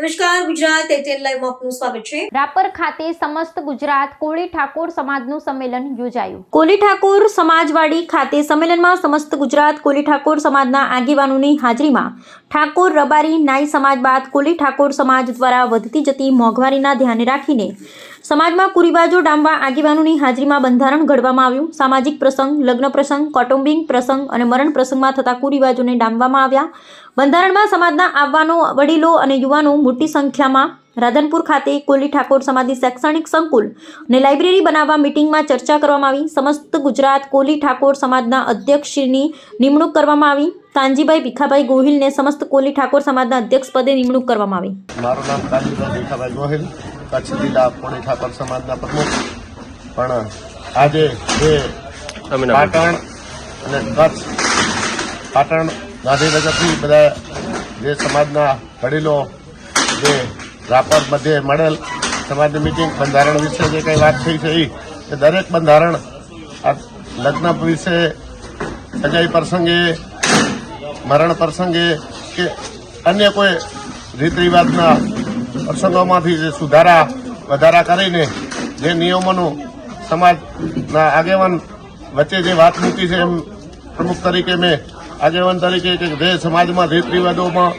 નમસ્કાર, ગુજરાત 18 લાઈવમાં આપનું સ્વાગત છે। રાપર ખાતે સમસ્ત ગુજરાત કોળી ઠાકોર સમાજનું સંમેલન યોજાયું। કોળી ઠાકોર સમાજવાડી ખાતે સંમેલનમાં સમસ્ત ગુજરાત કોળી ઠાકોર સમાજના આગેવાનોની હાજરીમાં ઠાકોર રબારી નાઈ સમાજ બાદ કોળી ઠાકોર સમાજ દ્વારા વધતી જતી મોંઘવારીના ધ્યાને રાખીને સમાજમાં કુરિવાજો ડામવા આગેવાનોની હાજરીમાં બંધારણ ઘડવામાં આવ્યું। સામાજિક પ્રસંગ, લગ્ન પ્રસંગ, કૌટુંબિક પ્રસંગ અને મરણ પ્રસંગમાં થતા કુરિવાજોને ડામવામાં આવ્યા। બંધારણમાં સમાજના આગેવાનો, વડીલો અને યુવાનો મોટી સંખ્યામાં રાધનપુર ખાતે કોળી ઠાકોર સમાજની શૈક્ષણિક સંકુલ અને લાઇબ્રેરી બનાવવા મીટિંગમાં ચર્ચા કરવામાં આવી। સમસ્ત ગુજરાત કોળી ઠાકોર સમાજના અધ્યક્ષની નિમણૂક કરવામાં આવી। કાનજીભાઈ ભીખાભાઈ ગોહિલને સમસ્ત કોળી ઠાકોર સમાજના અધ્યક્ષ પદે નિમણૂક કરવામાં આવી। મારું નામ કાનજીભાઈ ભીખાભાઈ ગોહિલ, કચ્છ જિલ્લા કોળી ઠાકોર સમાજના પ્રમુખ। પણ આજે જે પાટણ અને કચ્છ, પાટણ ગાંધીનગરથી બધા જે સમાજના વડીલો જે રાપર મધ્યે મળેલ સમાજની મિટિંગ બંધારણ વિશે જે કંઈ વાત થઈ છે એ દરેક બંધારણ લગ્ન વિશે, સગાઈ પ્રસંગે, મરણ પ્રસંગે કે અન્ય કોઈ રીત રિવાજના પ્રસંગોમાંથી જે સુધારા વધારા કરીને જે નિયમોનું સમાજના આગેવાન વચ્ચે જે વાત મૂકી છે એમ પ્રમુખ તરીકે મેં આગેવાન તરીકે કે જે સમાજમાં રીત રિવાજોમાં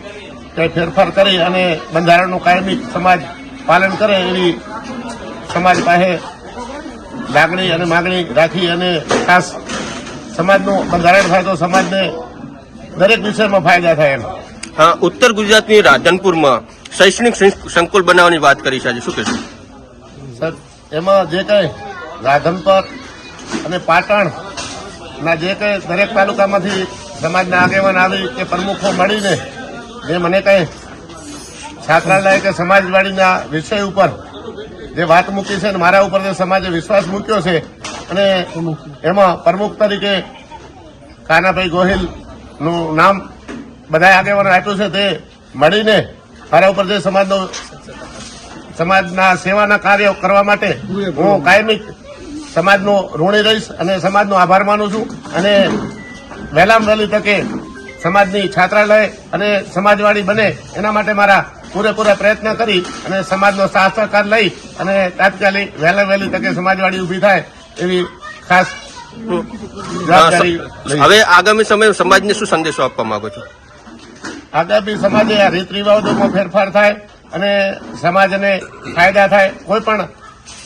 કંઈ ફેરફાર કરી અને બંધારણનું કાયમી સમાજ પાલન કરે એવી સમાજ પાસે લાગણી અને માગણી રાખી અને ખાસ સમાજનું બંધારણ થાય તો સમાજને દરેક વિષયમાં ફાયદા થાય એમ। હા, ઉત્તર ગુજરાતની રાધનપુરમાં શૈક્ષણિક સંકુલ બનાવવાની વાત કરી છે, શું કહેશો સર? એમાં જે કંઈ રાધનપુર અને પાટણના જે કંઈ દરેક તાલુકામાંથી સમાજના આગેવાન આવી કે પ્રમુખો મળીને જે મને કંઈ છાત્રાલય કે સમાજવાડીના વિષય ઉપર જે વાત મૂકી છે અને મારા ઉપર જે સમાજે વિશ્વાસ મૂક્યો છે અને એમાં પ્રમુખ તરીકે કાનાભાઈ ગોહિલનું નામ બધા આગેવાનો આપ્યું છે, તે મળીને મારા ઉપર જે સમાજના સેવાના કાર્યો કરવા માટે હું કાયમી સમાજનો ઋણી રહીશ અને સમાજનો આભાર માનું છું। અને વહેલામાં વહેલી તકે સમાજની છાત્રાલય અને સમાજવાડી બને એના માટે મારા પૂરેપૂરા પ્રયત્ન કરી અને સમાજનો સાથ સહકાર લઈ અને તાત્કાલિક વહેલી તકે સમાજવાડી ઊભી થાય એવી ખાસ જવાબદારી લઈ। હવે આગામી સમયે સમાજને શું સંદેશો આપવા માંગો છો? આગામી સમાજે આ રીત રિવાજોમાં ફેરફાર થાય અને સમાજને ફાયદા થાય, કોઈ પણ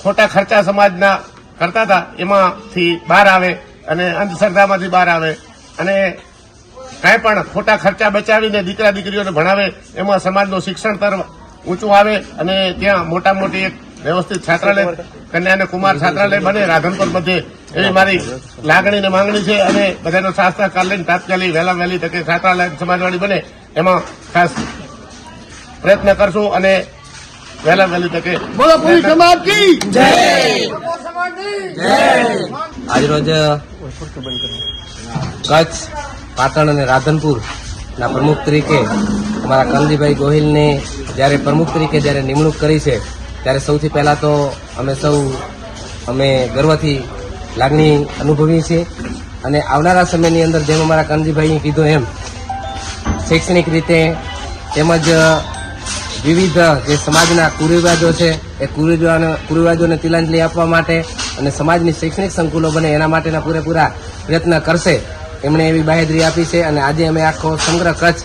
ખોટા ખર્ચા સમાજના કરતા હતા એમાંથી બહાર આવે અને અંધશ્રદ્ધામાંથી બહાર આવે અને કાંઈ પણ ખોટા ખર્ચા બચાવીને દીકરા દીકરીઓને ભણાવે, એમાં સમાજનું શિક્ષણ તરફ ઊંચું આવે અને ત્યાં મોટા મોટી એક વ્યવસ્થિત છાત્રાલય, કન્યા અને કુમાર છાત્રાલય બને રાધનપુર મધ્યે એવી મારી લાગણી અને માંગણી છે। અને બધાનો સાથ સહકાર લઈને તાત્કાલિક વહેલી તકે છાત્રાલય સમાજવાડી બને એમાં ખાસ પ્રયત્ન કરશું અને વહેલી તકે બોલો કોળી સમાજ કી જય। આજરોજ કચ્છ, પાટણ અને રાધનપુર ના પ્રમુખ તરીકે અમારા કાનજીભાઈ ગોહિલને જ્યારે પ્રમુખ તરીકે જ્યારે નિમણૂક કરી છે ત્યારે સૌથી પહેલા તો અમે ગર્વથી લાગણી અનુભવીએ છીએ અને આવનારા સમયની અંદર જેમ અમારા કાનજીભાઈએ કીધું એમ શૈક્ષણિક રીતે તેમજ વિવિધ જે સમાજના કુરિવાજો છે એ કુરિવાજોને તિલાંજલિ આપવા માટે અને સમાજની શૈક્ષણિક સંકુલો બને એના માટેના પૂરેપૂરા પ્રયત્ન કરશે એમણે એવી બાહેધરી આપી છે। અને આજે અમે આખો સમગ્ર કચ્છ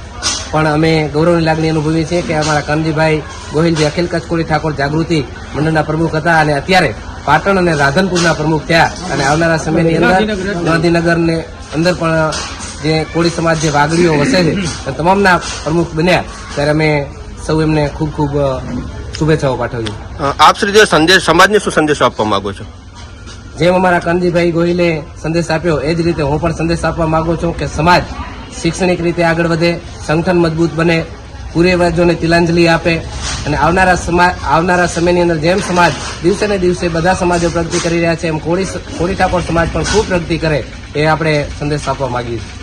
પણ અમે ગૌરવની લાગણી અનુભવીએ છીએ કે અમારા કાનજીભાઈ ગોહિલ જે અખિલ કચ્છ કોળી ઠાકોર જાગૃતિ મંડળના પ્રમુખ હતા અને અત્યારે પાટણ અને રાધનપુરના પ્રમુખ થયા અને આવનારા સમયની અંદર ગાંધીનગરને અંદર પણ જે કોળી સમાજ જે વાગડીઓ વસે છે તમામના પ્રમુખ બન્યા ત્યારે અમે સૌ એમને ખૂબ ખૂબ શુભેચ્છાઓ પાઠવી। આપ શ્રી સંદેશ સમાજને શું સંદેશો આપવા માંગો છો? જેમ અમારા કાનજીભાઈ ગોહિલે સંદેશ આપ્યો એ જ રીતે હું પણ સંદેશ આપવા માંગુ છું કે સમાજ શૈક્ષણિક રીતે આગળ વધે, સંગઠન મજબૂત બને, કુરિવાજોને તિલાંજલિ આપે અને આવનારા સમયની અંદર જેમ સમાજ દિવસે ને દિવસે બધા સમાજો પ્રગતિ કરી રહ્યા છે એમ કોળી ઠાકોર સમાજ પણ ખૂબ પ્રગતિ કરે એ આપણે સંદેશ આપવા માંગીએ છીએ।